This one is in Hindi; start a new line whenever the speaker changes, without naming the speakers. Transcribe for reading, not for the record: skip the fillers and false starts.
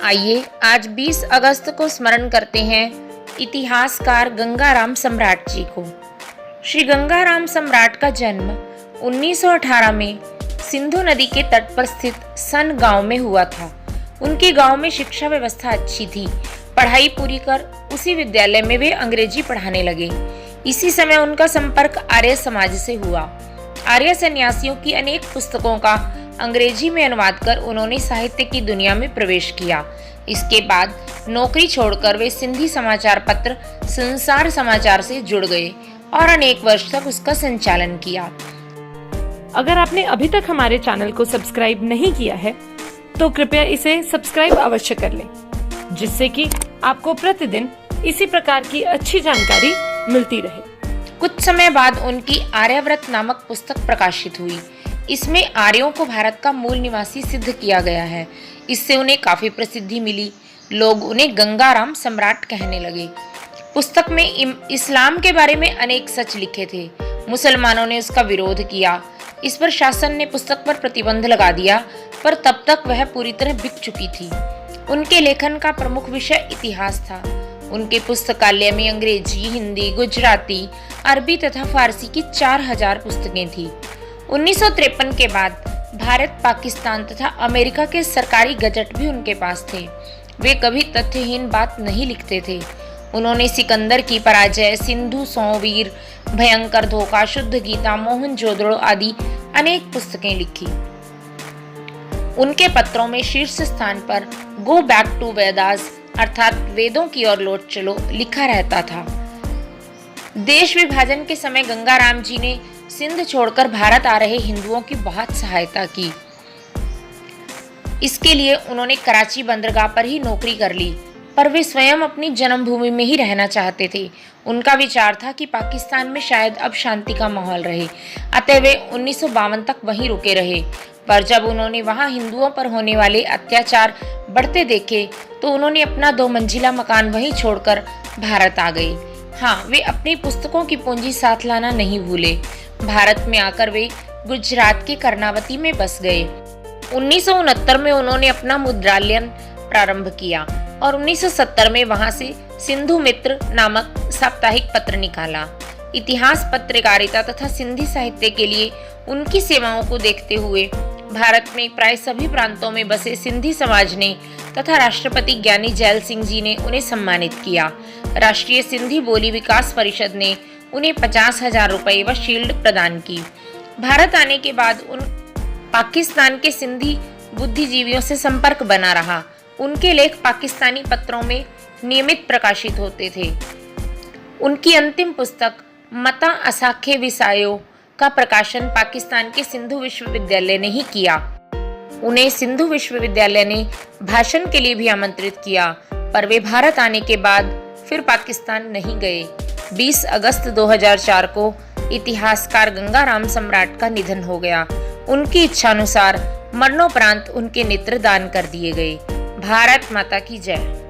आइए आज 20 अगस्त को स्मरण करते हैं इतिहासकार गंगाराम सम्राट जी को। श्री गंगाराम सम्राट का जन्म 1918 में सिंधु नदी के तट पर स्थित सन गांव में हुआ था। उनके गांव में शिक्षा व्यवस्था अच्छी थी। पढ़ाई पूरी कर उसी विद्यालय में वे अंग्रेजी पढ़ाने लगे। इसी समय उनका संपर्क आर्य समाज से हुआ। आर्य सन्यासियों की अनेक पुस्तकों का अंग्रेजी में अनुवाद कर उन्होंने साहित्य की दुनिया में प्रवेश किया। इसके बाद नौकरी छोड़कर वे सिंधी समाचार पत्र संसार समाचार से जुड़ गए और अनेक वर्ष तक उसका संचालन किया।
अगर आपने अभी तक हमारे चैनल को सब्सक्राइब नहीं किया है तो कृपया इसे सब्सक्राइब अवश्य कर लें, जिससे कि आपको प्रतिदिन इसी प्रकार की अच्छी जानकारी मिलती रहे।
कुछ समय बाद उनकी आर्याव्रत नामक पुस्तक प्रकाशित हुई। इसमें आर्यों को भारत का मूल निवासी सिद्ध किया गया है। इससे उन्हें काफी प्रसिद्धि मिली। लोग उन्हें गंगाराम सम्राट कहने लगे। पुस्तक में इस्लाम के बारे में अनेक सच लिखे थे। मुसलमानों ने उसका विरोध किया। इस पर शासन ने पुस्तक पर प्रतिबंध लगा दिया, पर तब तक वह पूरी तरह बिक चुकी थी। उनके लेखन का प्रमुख विषय इतिहास था। उनके पुस्तकालय में अंग्रेजी, हिंदी, गुजराती, अरबी तथा फारसी की 4000 पुस्तकें थी। 1953 के बाद भारत, पाकिस्तान तथा अमेरिका के सरकारी गजट भी उनके पास थे। वे कभी तथ्यहीन बात नहीं लिखते थे। उन्होंने सिकंदर की पराजय, सिंधु सौवीर, भयंकर धोखा, शुद्ध गीता, मोहनजोदड़ो आदि अनेक पुस्तकें लिखी। उनके पत्रों में शीर्ष स्थान पर गो बैक टू वेदास अर्थात वेदों की ओर लौट चलो लिखा रहता था। देश विभाजन के समय गंगाराम जी ने सिंध छोड़कर भारत आ रहे हिंदुओं की बहुत सहायता की। इसके लिए उन्होंने कराची बंदरगाह पर ही नौकरी कर ली, पर वे स्वयं अपनी जन्मभूमि में ही रहना चाहते थे। उनका विचार था कि पाकिस्तान में शायद अब शांति का माहौल रहे, अतः वे 1952 तक वहीं रुके रहे। पर जब उन्होंने वहां हिंदुओं पर होने वाले अत्याचार बढ़ते देखे तो उन्होंने अपना 2 मंजिला मकान वहीं छोड़कर भारत आ गए। हाँ, वे अपनी पुस्तकों की पूंजी साथ लाना नहीं भूले। भारत में आकर वे गुजरात के कर्नावती में बस गए। 1969 में उन्होंने अपना मुद्रालयन प्रारंभ किया और 1970 में वहां से सिंधु मित्र नामक साप्ताहिक पत्र निकाला। इतिहास, पत्रकारिता तथा सिंधी साहित्य के लिए उनकी सेवाओं को देखते हुए भारत में प्राय सभी प्रांतों में बसे सिंधी समाज ने तथा राष्ट्रपति ज्ञानी जैल सिंह जी ने उन्हें सम्मानित किया। राष्ट्रीय सिंधी बोली विकास परिषद ने उन्हें 50,000 रुपए व शील्ड प्रदान की। भारत आने के बाद उन पाकिस्तान के सिंधी बुद्धिजीवियों से संपर्क बना रहा। उनके लेख पाकिस्तानी पत्रों में नियमित प्रकाशित होते थे। उनकी अंतिम पुस्तक मता असाखे विसायो का प्रकाशन पाकिस्तान के सिंधु विश्वविद्यालय ने ही किया। उन्हें सिंधु विश्वविद्यालय ने भाषण के लिए भी आमंत्रित किया, पर वे भारत आने के बाद फिर पाकिस्तान नहीं गए। 20 अगस्त 2004 को इतिहासकार गंगाराम सम्राट का निधन हो गया। उनकी इच्छानुसार मरणोपरांत उनके नेत्र दान कर दिए गए। भारत माता की जय।